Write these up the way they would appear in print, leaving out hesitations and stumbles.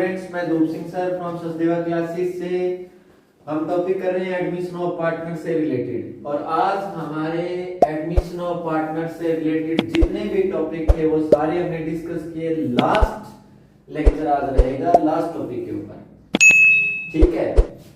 Students, मैं धूप Singh sir from Sachdeva classes से। हम टॉपिक कर रहे हैं एडमिशन ऑफ पार्टनर से रिलेटेड, और आज हमारे एडमिशन ऑफ पार्टनर से रिलेटेड जितने भी टॉपिक थे वो सारे हमने डिस्कस किए। लास्ट लेक्चर आज रहेगा लास्ट टॉपिक के ऊपर, ठीक है।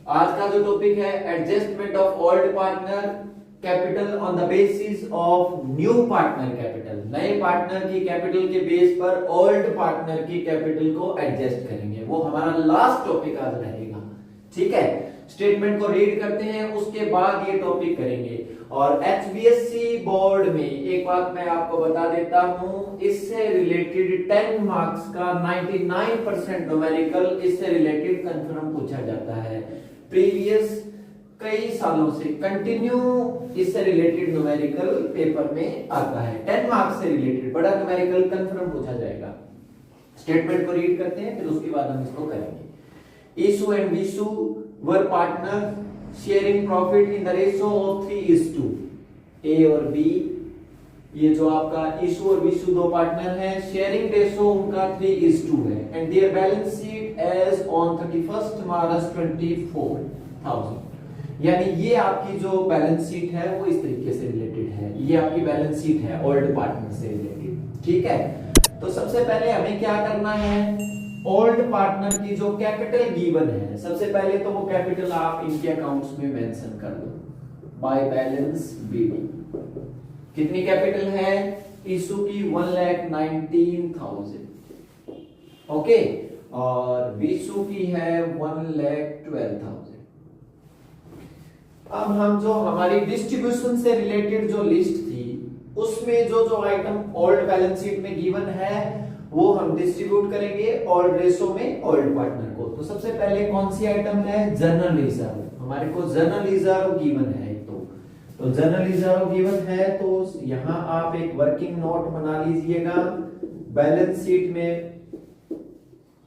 आज का जो टॉपिक है adjustment of old partner capital on the basis of new partner capital. नए पार्टनर की कैपिटल के बेस पर ओल्ड पार्टनर की कैपिटल को एडजस्ट करेंगे, वो हमारा लास्ट टॉपिक आज रहेगा, ठीक है। स्टेटमेंट को रीड करते हैं, उसके बाद ये टॉपिक करेंगे। और एचबीएससी बोर्ड में एक बात मैं आपको बता देता हूं, इससे रिलेटेड 10 मार्क्स का 99% न्यूमेरिकल इससे रिलेटेड कंफर्म पूछा जाता है। प्रीवियस कई सालों से कंटिन्यू इससे रिलेटेड न्यूमेरिकल पेपर में आता है। 10 मार्क्स से रिलेटेड बड़ा न्यूमेरिकल कंफर्म पूछा जाएगा। स्टेटमेंट को रीड करते हैं, फिर उसके बाद हम इसको करेंगे। Ishu and Vishu were partner sharing profit in the ratio of 3:2। A और बी, ये जो आपका ईशु और विशु दो पार्टनर हैं, शेयरिंग रेशियो उनका 3:2 है। And their balance sheet as on 31 March 24,000। यानी ये आपकी जो बैलेंस शीट है वो इस तरीके से रिलेटेड है। ये आपकी बैलेंस शीट है ओल्ड पार्टनर से रिलेटेड, ठीक है। तो सबसे पहले हमें क्या करना है, ओल्ड पार्टनर की जो कैपिटल गिवन है, सबसे पहले तो वो कैपिटल आप इनके अकाउंट्स में मेंशन कर दो बाय बैलेंस बीडी। कितनी कैपिटल है इशू की? 1,19,000, ओके। और विशु की है 1,12,000। अब हम जो हमारी डिस्ट्रीब्यूशन से रिलेटेड जो लिस्ट थी उसमें जो जो आइटम ओल्ड बैलेंस शीट में गिवन है वो हम डिस्ट्रीब्यूट करेंगे ओल्ड रेशो में ओल्ड पार्टनर को। तो सबसे पहले कौन सी आइटम है? General reserve. हमारे को जनरल रिजर्व गिवन है। तो जनरल रिजर्व गिवन है, तो यहां आप एक वर्किंग नोट बना लीजिएगा। बैलेंस शीट में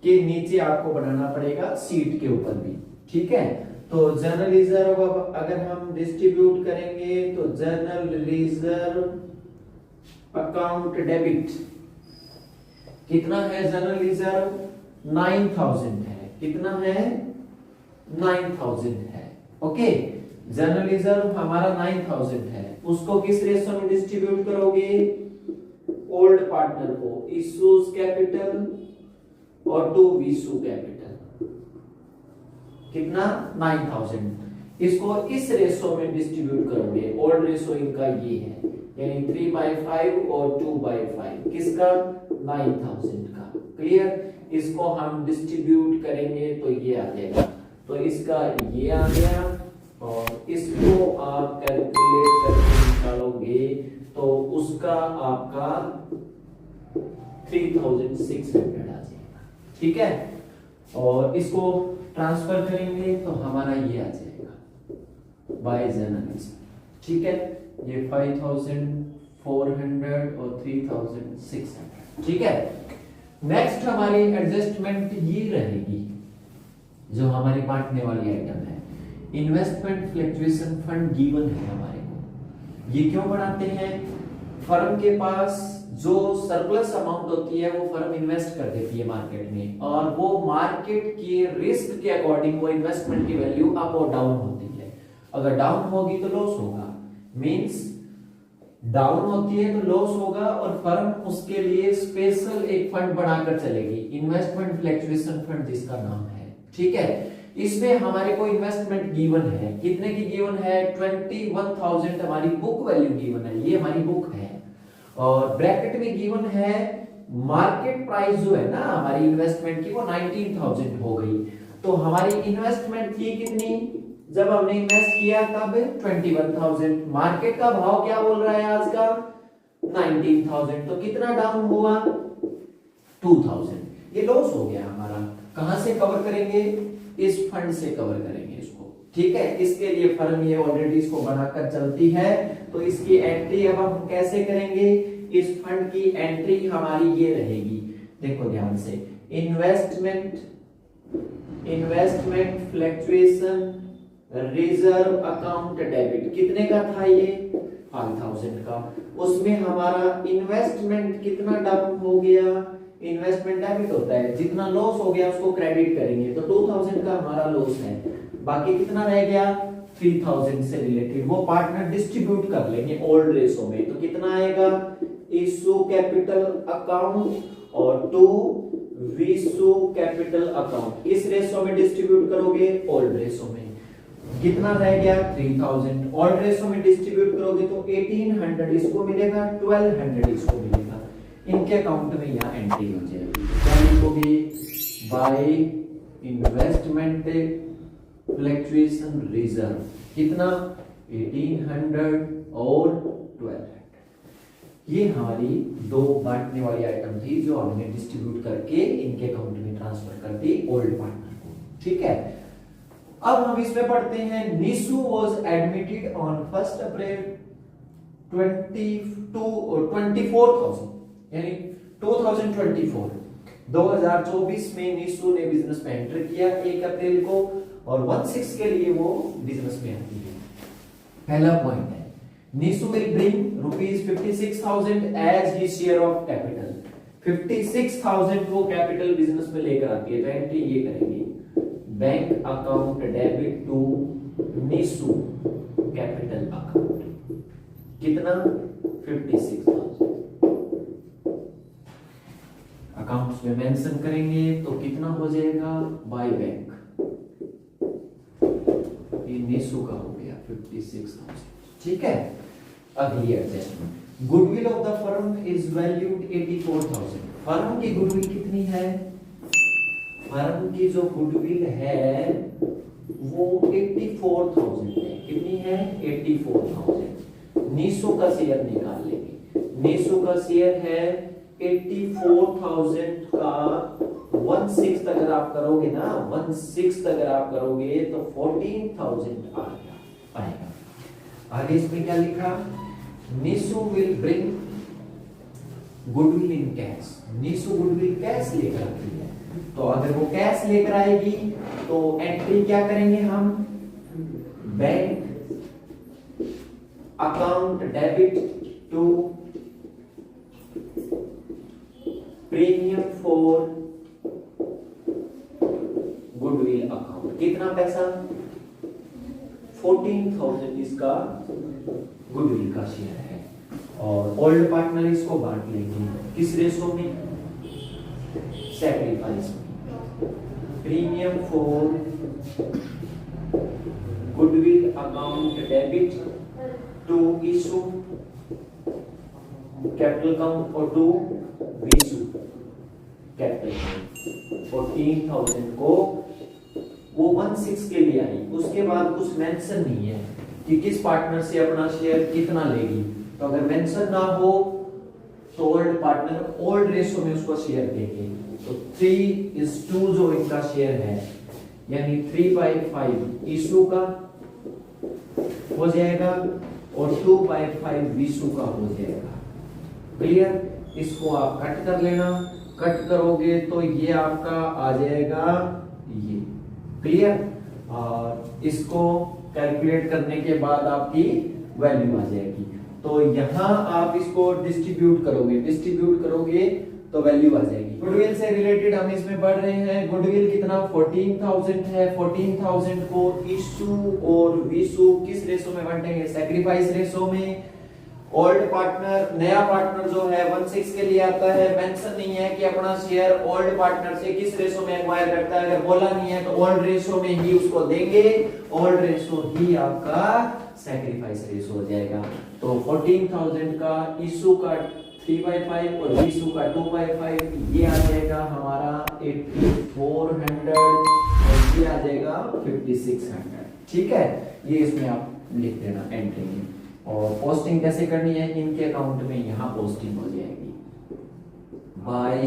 के नीचे आपको बनाना पड़ेगा, शीट के ऊपर भी, ठीक है। तो जनरल रिजर्व अगर हम डिस्ट्रीब्यूट करेंगे तो जनरल रिजर्व अकाउंट डेबिट कितना है? जनरल रिजर्व 9,000 है। कितना है? 9,000 है, ओके। जनरल रिजर्व हमारा 9,000 है। उसको किस रेशो में डिस्ट्रीब्यूट करोगे? ओल्ड पार्टनर को इशूज कैपिटल और टू विशु कैपिटल। कितना? 9,000। इसको इस रेशो में डिस्ट्रीब्यूट करोगे। ओल्ड रेशो इनका ये है, यानी 3/5 और 2/5। किसका? 9,000 का। क्लियर? इसको हम डिस्ट्रीब्यूट करेंगे तो ये आ जाएगा। तो इसका ये आ गया, और इसको आप कैलकुलेट करके निकालोगे तो उसका आपका 3,600 आ जाएगा, ठीक है। और इसको ट्रांसफर करेंगे तो हमारा ये आ जाएगा बाय जनरल, ठीक है। ये 5,400 और 3,600, ठीक है। नेक्स्ट हमारी एडजस्टमेंट ये रहेगी जो हमारी बांटने वाली आइटम है। इन्वेस्टमेंट फ्लक्चुएशन फंड गिवन है हमारे को। ये क्यों बनाते हैं? फर्म के पास जो सरप्लस अमाउंट होती है वो फर्म इन्वेस्ट कर देती है मार्केट में, और वो मार्केट के रिस्क के अकॉर्डिंग वो इन्वेस्टमेंट की वैल्यू अप और डाउन होती है। अगर डाउन होगी तो लॉस होगा, मींस डाउन होती है तो लॉस होगा, और फर्म उसके लिए स्पेशल एक फंड बनाकर चलेगी, इन्वेस्टमेंट फ्लक्चुएशन फंड जिसका नाम है, ठीक है। इसमें हमारे को इन्वेस्टमेंट गिवन है। कितने की गिवन है? 21,000 हमारी बुक वैल्यू गिवन है, ये हमारी बुक है। और ब्रैकेट में गिवन है मार्केट प्राइस जो है ना हमारी इन्वेस्टमेंट की, वो 19,000 हो गई। तो हमारी इन्वेस्टमेंट थी कितनी जब हमने इन्वेस्ट किया? तब 21,000। मार्केट का भाव क्या बोल रहा है आज का? 19,000। तो कितना डाउन हुआ? 2,000। ये लॉस हो गया हमारा। कहां से कवर करेंगे? इस फंड से कवर करेंगे इसको, ठीक है। इसके लिए फर्म ये ऑलरेडी इसको बनाकर चलती है, तो इसकी एंट्री अब हम कैसे करेंगे? इस फंड की एंट्री हमारी ये रहेगी, देखो ध्यान से। Investment fluctuation reserve account debit कितने का था? ये 5,000 का। उसमें हमारा इन्वेस्टमेंट कितना डाउन हो गया? इन्वेस्टमेंट डेबिट होता है, जितना लॉस हो गया उसको क्रेडिट करेंगे, तो 2000 का हमारा लॉस है, बाकी कितना रह गया 3000 से रिलेटेड, वो पार्टनर डिस्ट्रीब्यूट कर लेंगे ओल्ड रेशो में, तो कितना आएगा इशू कैपिटल अकाउंट और टू विशु कैपिटल अकाउंट, इस रेशो में डिस्ट्रीब्यूट करोगे ओल्ड रेशो में, कितना रह गया 3000, ओल्ड रेशो में डिस्ट्रीब्यूट करोगे तो 1800 इसको मिलेगा, 1200 इसको मिलेगा, इनके अकाउंट में यहाँ एंट्री हो जाएगी, क्या लिखोगे बाय इन्वेस्टमेंट फ्लक्चुएशन रिजर्व, कितना 1800 और 1200, ये हमारी दो बांटने वाली आइटम थी जो हमने डिस्ट्रीब्यूट करके इनके अकाउंट में ट्रांसफर कर दी ओल्ड पार्टनर को, ठीक है। अब हम इसमें पढ़ते हैं निशु वाज एडमिटेड ऑन 1 अप्रैल 24,000 यानी 2024 में निशु ने बिजनेस में एंटर किया 1 अप्रैल को, और 16 के लिए वो बिजनेस में आती है। पहला पॉइंट है Nishu will bring rupees 56,000 as his share of capital, 56,000 वो कैपिटल बिजनेस में लेकर आती है, तो एंट्री ये करेंगे bank account debit to Nishu capital account, कितना 56,000 अकाउंट्स में मेंशन करेंगे तो कितना हो जाएगा बाय बैंक, ये निशु का हो गया 56,000, ठीक है। अगली adjustment goodwill of the firm is valued 84,000, firm की गुडविल कितनी है, फर्म की जो गुडविल है वो 84,000 है, कितनी है 84,000, निशु का शेयर निकाल लेंगे, निशु का शेयर है 84,000 का 1/6 अगर आप करोगे ना, 1/6 अगर आप करोगे तो 14,000 आएगा। आगे इसमें क्या लिखा, Nishu will bring goodwill in cash, Nishu goodwill cash लेकर आती है, तो अगर वो कैश लेकर आएगी तो एंट्री क्या करेंगे हम, bank account debit to premium for goodwill account, कितना पैसा 14,000 इसका गुडविल का शेयर है, और ओल्ड पार्टनर इसको बांट लेंगे किस रेशो में, सैक्रिफाइस में, premium for goodwill account debit to Ishu capital account और टू विशु कैपिटल अकाउंट, 14,000 को वो 1/6 के लिए आई, उसके बाद कुछ मेंशन नहीं है कि किस पार्टनर से अपना शेयर कितना लेगी, तो अगर मेंशन ना हो तो ओल्ड पार्टनर ओल्ड रेशो में उसको शेयर देंगे, तो 3:2 जो इनका शेयर है यानी 3/5 इशू का हो जाएगा और 2/5 विशु का हो जाएगा, क्लियर। इसको आप कट कर लेना, कट करोगे तो ये आपका आ जाएगा ये, क्लियर, और इसको कैलकुलेट करने के बाद आपकी वैल्यू आ जाएगी, तो यहां आप इसको डिस्ट्रीब्यूट करोगे तो वैल्यू आ जाएगी। गुडविल से रिलेटेड हम इसमें पढ़ रहे हैं, गुडविल कितना 14,000 है, 14,000 को इशू और विशु किस रेशो में बांटेंगे, सैक्रिफाइस रेशो में। ओल्ड पार्टनर नया पार्टनर जो है 1/6 के लिए आता है, मेंशन नहीं है कि अपना शेयर ओल्ड पार्टनर से किस रेशो में एक्वायर करता है, अगर बोला नहीं है तो ओल्ड रेशो में ही उसको देंगे, ओल्ड रेशो ही आपका सैक्रिफाइस रेशो हो जाएगा। तो 14,000 का इशू का 3/5 और विशु का 2/5, ये आ जाएगा हमारा 8400 और ये आ जाएगा 5600, ठीक है। ये इसमें आप लिख देना एंट्री में, और पोस्टिंग कैसे करनी है, इनके अकाउंट में यहां पोस्टिंग हो जाएगी बाय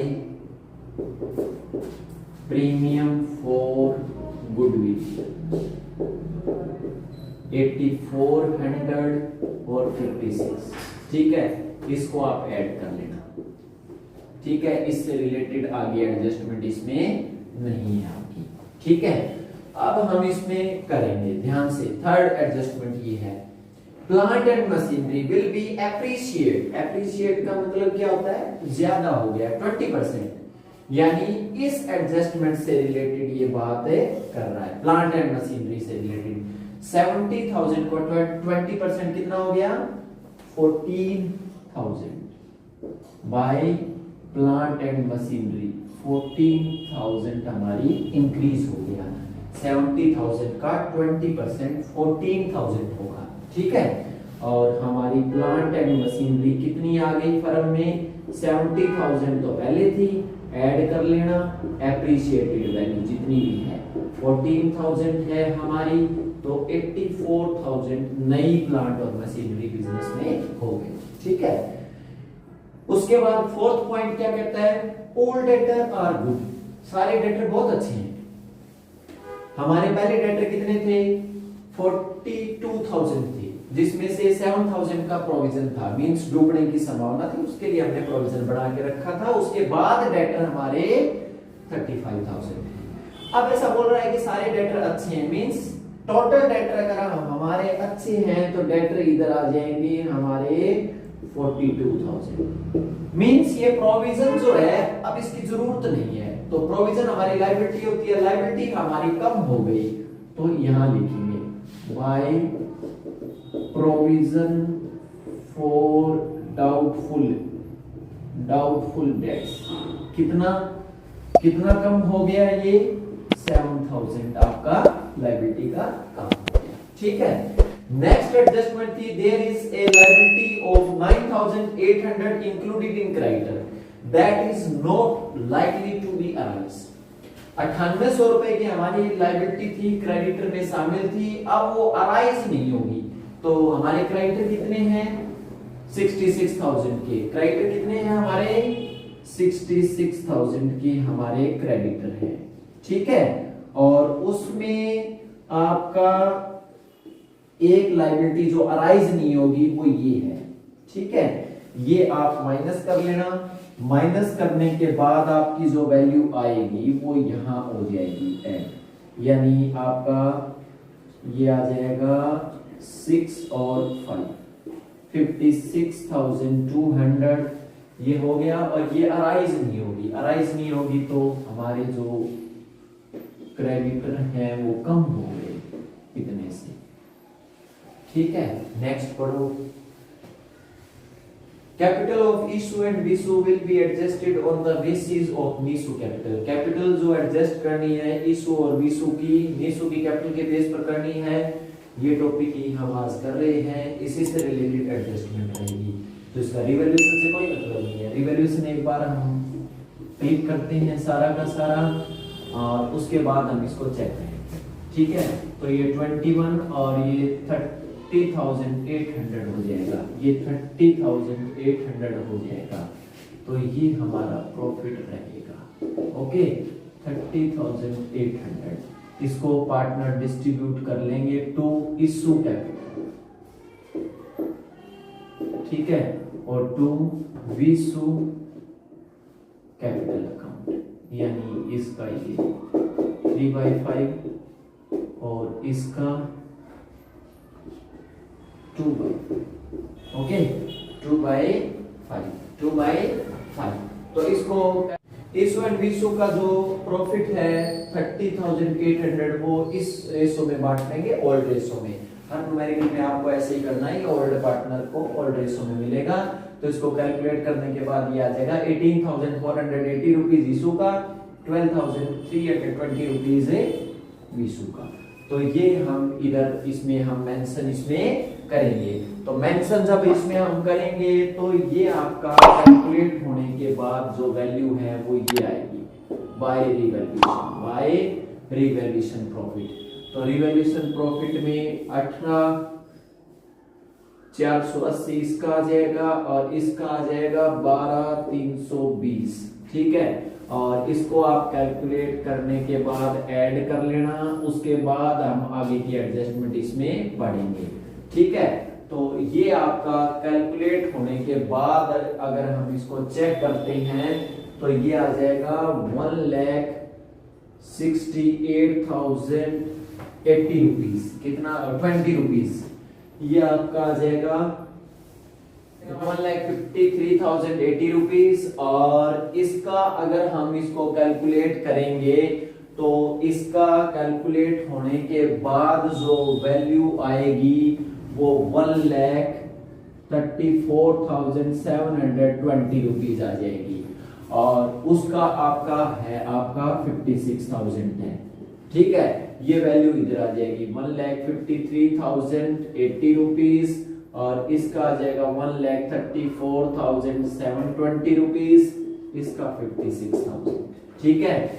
प्रीमियम फॉर गुडविल 8400 और 56, ठीक है। इसको आप ऐड कर लेना, ठीक है। इससे रिलेटेड आगे एडजस्टमेंट इसमें नहीं है आपकी, ठीक है। अब हम इसमें करेंगे ध्यान से, थर्ड एडजस्टमेंट ये है, plant and machinery will be appreciate. Appreciate का मतलब क्या होता है, ज्यादा हो गया 20%, यानी इस एडजस्टमेंट से रिलेटेड ये बात कर रहा है, प्लांट एंड मशीनरी से रिलेटेड। 70,000 को 20% कितना हो गया, 14,000 बाय प्लांट एंड मशीनरी, 14,000 हमारी इंक्रीज हो गया। 70,000 का 20% 14,000 होगा, ठीक है। और हमारी प्लांट एंड मशीनरी कितनी आ गई फर्म में, 70,000 तो पहले थी, ऐड कर लेना एप्रिशिएटेड वैल्यू जितनी भी है, 14,000 है हमारी, तो 84,000 नई प्लांट और मशीनरी बिजनेस में हो गई, ठीक है। उसके बाद फोर्थ पॉइंट क्या कहता है, ऑल डेटर आर गुड, सारे डेटर बहुत अच्छे हैं। हमारे पहले डेटर कितने थे, 42,000 थे, जिसमें से 7,000 का प्रोविजन था, मींस डूबने की संभावना थी, उसके लिए हमने प्रोविजन बढ़ा के रखा था। उसके बाद डेटर हमारे 35,000। अब ऐसा बोल रहा है कि सारे डेटर अच्छे हैं, मींस टोटल डेटर अगर हमारे अच्छे हैं तो डेटर इधर आ जाएंगे हमारे 42,000। मींस ये प्रोविजन जो है अब इसकी जरूरत नहीं है, तो प्रोविजन हमारी लायबिलिटी होती है, लायबिलिटी हमारी कम हो गई, तो यहां लिखेंगे by provision for doubtful debts, कितना कम हो गया, ये 7,000 आपका लायबिलिटी का कम हो गया, ठीक है। नेक्स्ट एडजस्टमेंट थी, there is a liability of 9,800 included in creditor that is not likely to be arise. 9800 रुपए की हमारी लायबिलिटी थी, क्रेडिटर में शामिल थी, अब वो अराइज नहीं होगी, तो हमारे क्रेडिटर कितने हैं, 66,000 के क्रेडिटर कितने हैं हमारे, 66,000 के हमारे क्रेडिटर हैं, ठीक है। और उसमें आपका एक लायबिलिटी जो अराइज नहीं होगी वो ये है, ठीक है। ये आप माइनस कर लेना, माइनस करने के बाद आपकी जो वैल्यू आएगी वो यहां हो जाएगी एड, यानी आपका ये आ जाएगा 6 और 5, 56,200 ये हो गया। और ये अराइज नहीं होगी तो हमारे जो क्रेडिटर हैं वो कम हो गए इतने से, ठीक है। नेक्स्ट पढ़ो, capital of issue and Vishu will be adjusted on the basis of Neesu capital. Capital जो एडजस्ट करनी है इशू और विशू की, नीसू की कैपिटल के बेस पर करनी है, ये टॉपिक ही हम आज कर रहे हैं, इसी से रिलेटेड एडजस्टमेंट रहेगी, तो इसका रिवैल्यूएशन से कोई मतलब नहीं है। रिवैल्यूएशन एक बार हम क्लिक करते हैं सारा का सारा, और उसके बाद हम इसको चेक करेंगे, ठीक है। तो ये 21 और ये 30,800 हो जाएगा, ये 30,800 हो जाएगा, तो ये हमारा प्रॉफिट रहेगा, ओके। 30,800 इसको पार्टनर डिस्ट्रीब्यूट कर लेंगे टू इशू कैपिटल, ठीक है, और टू विशू कैपिटल अकाउंट, यानी इसका ये 3/5 और इसका 2/5, ओके, 2/5। तो इसको इशू एंड विशू का जो प्रॉफिट है 30,800 वो इस रेशो में बांट लेंगे, ओल्ड रेशो में। हर न्यूमेरिकल में आपको ऐसे ही करना है, ओल्ड पार्टनर को ओल्ड रेशो में मिलेगा, तो इसको कैलकुलेट करने के बाद ये आ जाएगा 18,480 रुपीज इशू का, 12,320 रुपीज विशू का। तो ये हम इधर इसमें हम मेंशन इसमें करेंगे, तो मेंशन जब इसमें हम करेंगे तो ये आपका कैलकुलेट होने के बाद जो वैल्यू है वो ये आएगी बाय रिवैल्यूएशन प्रॉफिट। तो रिवैल्यूएशन प्रॉफिट में 18,480 इसका आ जाएगा और इसका आ जाएगा 12,320, ठीक है। और इसको आप कैलकुलेट करने के बाद ऐड कर लेना, उसके बाद हम आगे की एडजस्टमेंट इसमें पढ़ेंगे, ठीक है। तो ये आपका कैलकुलेट होने के बाद अगर हम इसको चेक करते हैं तो ये आ जाएगा 1,68,080 रुपीज, कितना 20 रुपीज, ये आपका आ जाएगा 1,53,080 रुपीज। और इसका अगर हम इसको कैलकुलेट करेंगे तो इसका कैलकुलेट होने के बाद जो वैल्यू आएगी वो 1,34,720 रुपीज आ जाएगी। और उसका आपका 56,000 है। ठीक है, ये वैल्यू इधर आ जाएगी 1,53,080 रुपीज और इसका आ जाएगा 1,34,720 रुपीज, इसका 56,000। ठीक है,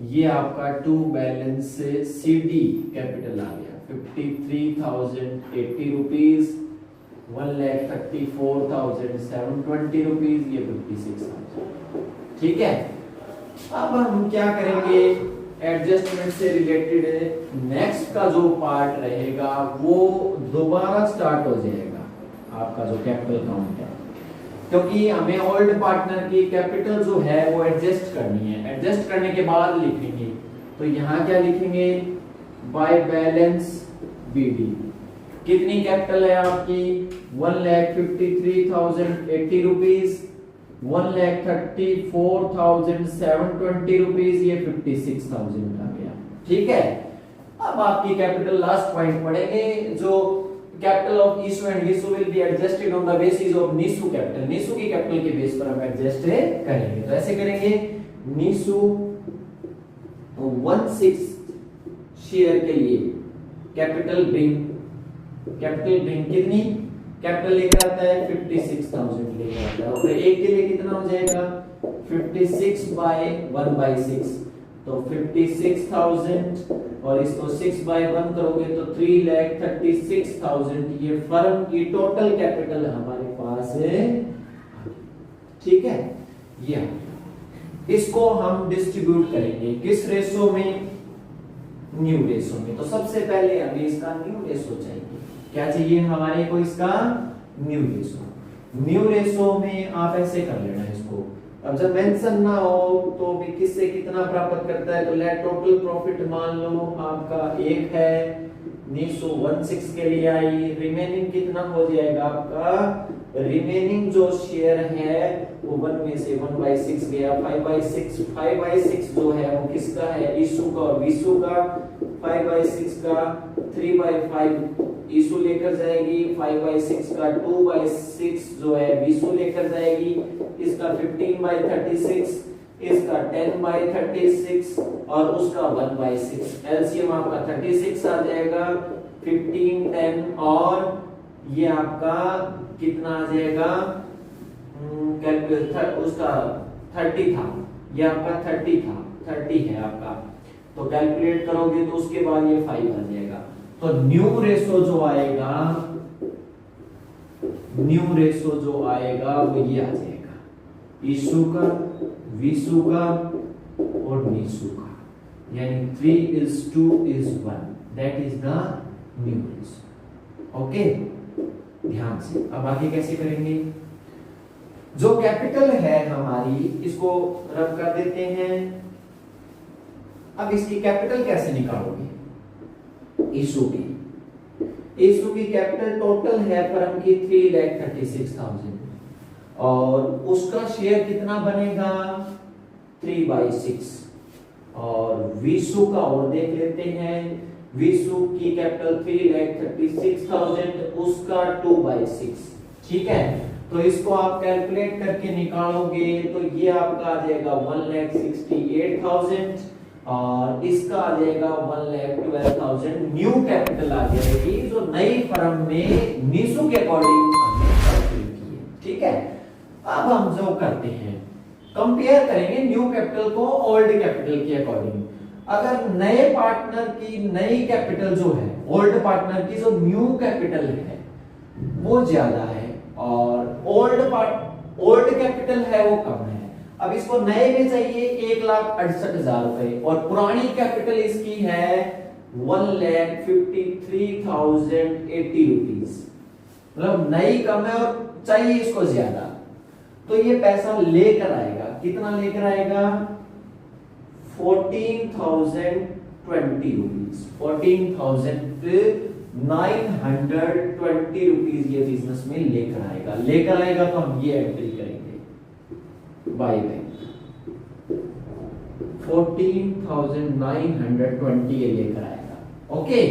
ये आपका टू बैलेंस से सीडी कैपिटल आ गया 53,080 रुपीज, 1,34,720 रुपीज, ये 56,000। ठीक है, अब हम क्या करेंगे, एडजस्टमेंट से रिलेटेड नेक्स्ट का जो पार्ट रहेगा वो दोबारा स्टार्ट हो जाएगा आपका जो कैपिटल काउंट है, क्योंकि हमें ओल्ड पार्टनर की कैपिटल जो है वो एडजस्ट करनी है। एडजस्ट करने के बाद लिखेंगे, तो यहाँ क्या लिखेंगे, बाय बैलेंस बीडी कितनी कैपिटल है आपकी 1,53,080 रुपीज, 1,34,720 रुपीज, ये 56,000 आ गया। ठीक है, अब आपकी कैपिटल लास्ट पॉइंट पढ़ेंगे, जो capital of Ishu and Vishu will be adjusted on the basis of Neesu capital. Neesu की कैपिटल के बेस पर हम एडजस्ट करेंगे। तो ऐसे करेंगे, नीसू 1/6 शेयर के लिए कैपिटल ब्रिंग कितनी कैपिटल लेकर आता है 56,000 लेकर आता है। और एक के लिए कितना हो जाएगा 56 बाय 1/6, तो 56,000 और इसको 6 बाय 1 करोगे तो 3,36,000। ये फर्म की टोटल कैपिटल हमारे पास है। ठीक है, ये इसको हम डिस्ट्रीब्यूट करेंगे किस रेशो में, न्यू रेशो में। तो सबसे पहले हमें इसका न्यू रेशो चाहिए। क्या चाहिए हमारे को, इसका न्यू रेशो। न्यू रेशो में आप ऐसे कर लेना इसको, अब जब मेंशन ना हो तो भी किससे कितना प्राप्त करता है, तो लेट टोटल प्रॉफिट मान लो आपका 1 है, नीसू 1/6 के लिए आई, रिमेनिंग कितना हो जाएगा आपका, रिमेनिंग जो शेयर है वो 1 में से 1/6 गया, 5/6 जो है वो किसका है, ईशू का और विशु का। 5/6 का 3/5 ईशू लेकर जाएगी, 5/6 का 2/6 जो है विशु लेकर जाएगी, इसका 15/36, इसका 10/36 और उसका 1/6। एलसीएम आपका 36 आ जाएगा, 15, 10 और ये आपका कितना आ जाएगा, कैलकुलेट उसका 30 था, ये आपका 30 था, 30 है आपका। तो कैलकुलेट करोगे तो उसके बाद ये 5 आ जाएगा। तो न्यू रेशो जो आएगा वो ये आ जाएगा, ईशू का, विशु का और नीसू का, यानी 3:2:1, that is the new ratio. Okay, ध्यान से। अब आगे कैसे करेंगे, जो कैपिटल है हमारी इसको रब कर देते हैं। अब इसकी कैपिटल कैसे निकालोगे, ईशू की कैपिटल टोटल है फर्म की 3,36,000 और उसका शेयर कितना बनेगा 3/6। और विशु का और देख लेते हैं, विशु की कैपिटल 3,36,000, उसका 2/6। ठीक है, तो इसको आप कैलकुलेट करके निकालोगे तो ये आपका आ जाएगा 1,68,000 और इसका आ जाएगा 1,12,000। न्यू कैपिटल आ जाएगी जो नई फर्म में नीसू के अकॉर्डिंग हमने कैलकुलेट की है। ठीक है, अब हम जो करते हैं कंपेयर करेंगे न्यू कैपिटल को ओल्ड कैपिटल के अकॉर्डिंग। अगर नए पार्टनर की नई कैपिटल जो है, ओल्ड पार्टनर की जो न्यू कैपिटल है वो ज्यादा है और ओल्ड कैपिटल है वो कम है। अब इसको नए में चाहिए 1,68,000 रुपए और पुरानी कैपिटल इसकी है 1,53,080 रुपीज, मतलब नई कम है और चाहिए इसको ज्यादा। तो ये पैसा लेकर आएगा, कितना लेकर आएगा 14,020 रुपीज, 14,020 920 रुपीज ये बिजनेस में लेकर आएगा तो हम ये एंट्री करेंगे बाय बैंक 14,920 ये लेकर आएगा। ओके,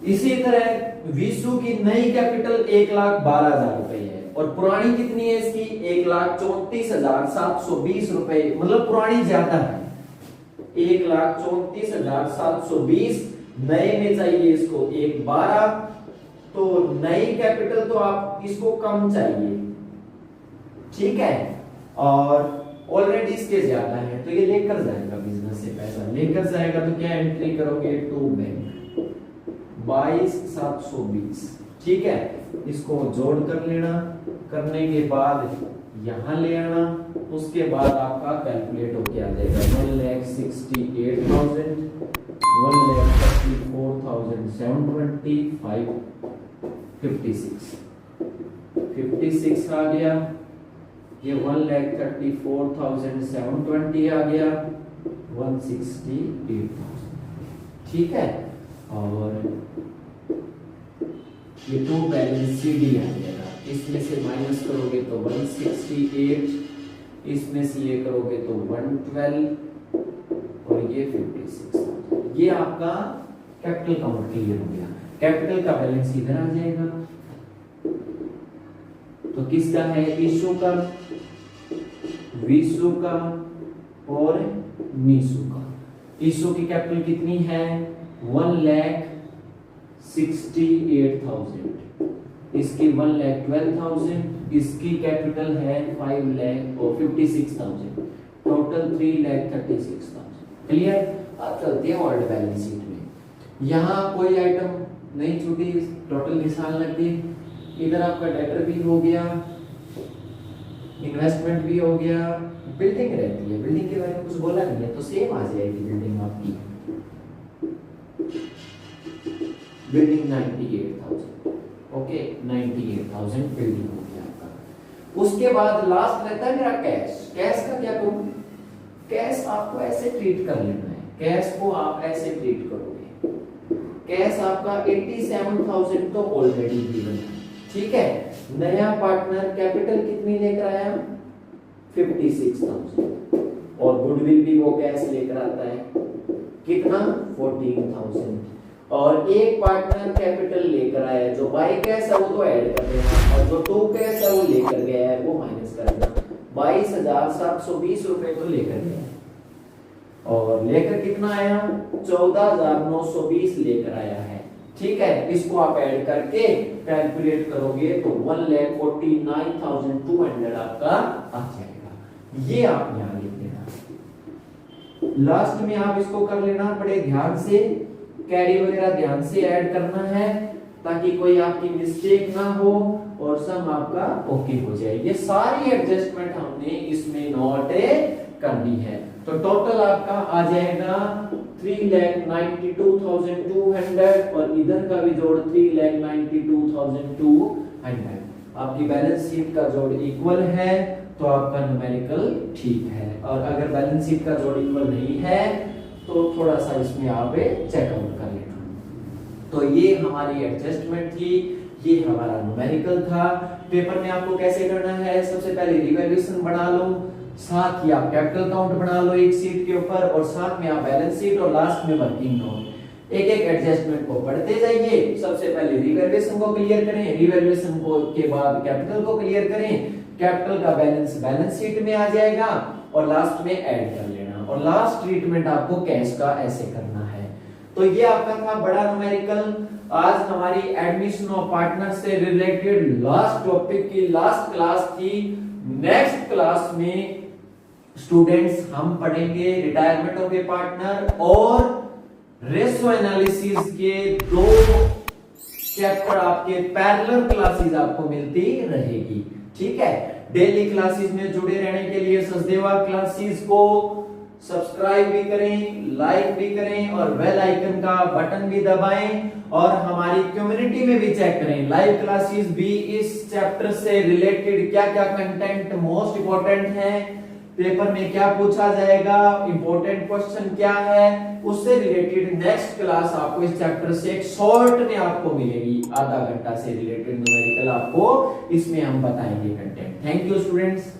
इसी तरह विशु की नई कैपिटल 1,12,000 रुपए है और पुरानी कितनी है इसकी 1,34,720 रुपए, मतलब पुरानी ज्यादा है 1,34,720, नए में चाहिए इसको 1,12, तो नई कैपिटल तो आप इसको कम चाहिए, ठीक है, और ऑलरेडी इसके ज्यादा है तो ये लेकर जाएगा, बिजनेस से पैसा लेकर जाएगा तो क्या एंट्री करोगे टू बैंक 22,720, ठीक है, इसको जोड़ कर लेना, करने के बाद यहां ले आना, उसके बाद आपका कैलकुलेट होके आ जाएगा 1,68,000, 1,34,725, 56 आ गया, ये 1,34,720 आ गया, 168,000, ठीक है, और ये टू बैलेंस CD आ जाएगा, इसमें से माइनस करोगे तो 168, इसमें से ये करोगे तो 112 और ये 56, ये आपका कैपिटल काउंट क्लियर हो गया। कैपिटल का बैलेंस इधर आ जाएगा, तो किसका है इशू का, विशु का और मीशु का। इशू की कैपिटल कितनी है 1,68,000, इसकी 1,12,000, इसकी कैपिटल है 5,56,000, टोटल 3,36,000। क्लियर। अब चलते हैं वर्ल्ड बैलेंस शीट में, यहाँ कोई आइटम नहीं छूटी, टोटल निशान लग गए, इधर आपका डेटर भी हो गया, इन्वेस्टमेंट भी हो गया, बिल्डिंग रहती है, बिल्डिंग के बारे में कुछ बोला नहीं है तो सेम आ जाएगी बिल्डिंग आपकी, बिल्डिंग 98,000, ओके 98,000 बिल्डिंग हो गया आपका। उसके बाद लास्ट रहता है मेरा कैश। कैश का क्या करूं, कैश आपको ऐसे ट्रीट कर लेना है, कैश को आप ऐसे ट्रीट करोगे, कैश आपका 87,000 तो ऑलरेडी गिवन है, ठीक है। नया पार्टनर कैपिटल कितनी लेकर आया 56,000 और गुडविल भी वो कैश लेकर आता है कितना 14,000 और एक पार्टनर कैपिटल लेकर आया जो बाई कैश है वो तो ऐड कर देना और जो टू कैश है वो लेकर गया है वो माइनस कर देना। 22,720 रुपए तो लेकर गया और लेकर कितना आया 14,920 लेकर आया है, ठीक है। इसको आप ऐड करके कैलकुलेट करोगे तो 1,49,200 आपका आ जाएगा। ये आप यहां लिख देना, लास्ट में आप इसको कर लेना बड़े ध्यान से, कैरी वगैरह ध्यान से ऐड करना है ताकि कोई आपकी मिस्टेक ना हो और सब आपका ओके हो जाए। ये सारी एडजस्टमेंट हमने इसमें नोट करनी है तो टोटल आपका आ जाएगा 3,92,200 और इधर का भी जोड़ 3,92,200। आपकी बैलेंस शीट का जोड़ इक्वल है तो आपका न्यूमेरिकल ठीक है, और अगर बैलेंस शीट का जोड़ इक्वल नहीं है तो थोड़ा सा इसमें आप चेकआउट कर लेना। तो ये हमारी एडजस्टमेंट थी, ये हमारा न्यूमेरिकल था। पेपर में आपको कैसे करना है, सबसे पहले रिवैल्यूएशन बना लो, साथ ही आप कैपिटल काउंट बना लो एक सीट के ऊपर और साथ में आप बैलेंस शीट और लास्ट में वर्किंग नोट, एक एक एडजस्टमेंट को पढ़ते जाइए। सबसे पहले रिवैल्यूएशन को क्लियर करें, रिवैल्यूएशन को के बाद कैपिटल को क्लियर करें, कैपिटल का बैलेंस बैलेंस शीट में आ जाएगा और लास्ट में ऐड कर लेना और लास्ट ट्रीटमेंट आपको कैश का ऐसे करना है। तो ये आपका था बड़ा न्यूमेरिकल। आज हमारी एडमिशन ऑफ पार्टनर से रिलेटेड लास्ट टॉपिक की लास्ट क्लास थी। नेक्स्ट क्लास में स्टूडेंट्स हम पढ़ेंगे रिटायरमेंट ऑफ ए पार्टनर और रेशियो एनालिसिस के 2 चैप्टर आपके पैरेलल क्लासेस आपको मिलती रहेगी, ठीक है। डेली क्लासेस में जुड़े रहने के लिए सचदेवा क्लासेस को सब्सक्राइब भी करें, लाइक भी करें और बेल आइकन का बटन भी दबाएं और हमारी कम्युनिटी में भी चेक करें लाइव क्लासेस भी इस चैप्टर से रिलेटेड क्या क्या कंटेंट मोस्ट इंपॉर्टेंट है, पेपर में क्या पूछा जाएगा, इंपॉर्टेंट क्वेश्चन क्या है, उससे रिलेटेड नेक्स्ट क्लास आपको इस चैप्टर से एक शॉर्ट में आपको मिलेगी, आधा घंटा से रिलेटेड न्यूमेरिकल आपको इसमें हम बताएंगे कंटेंट। Thank you students.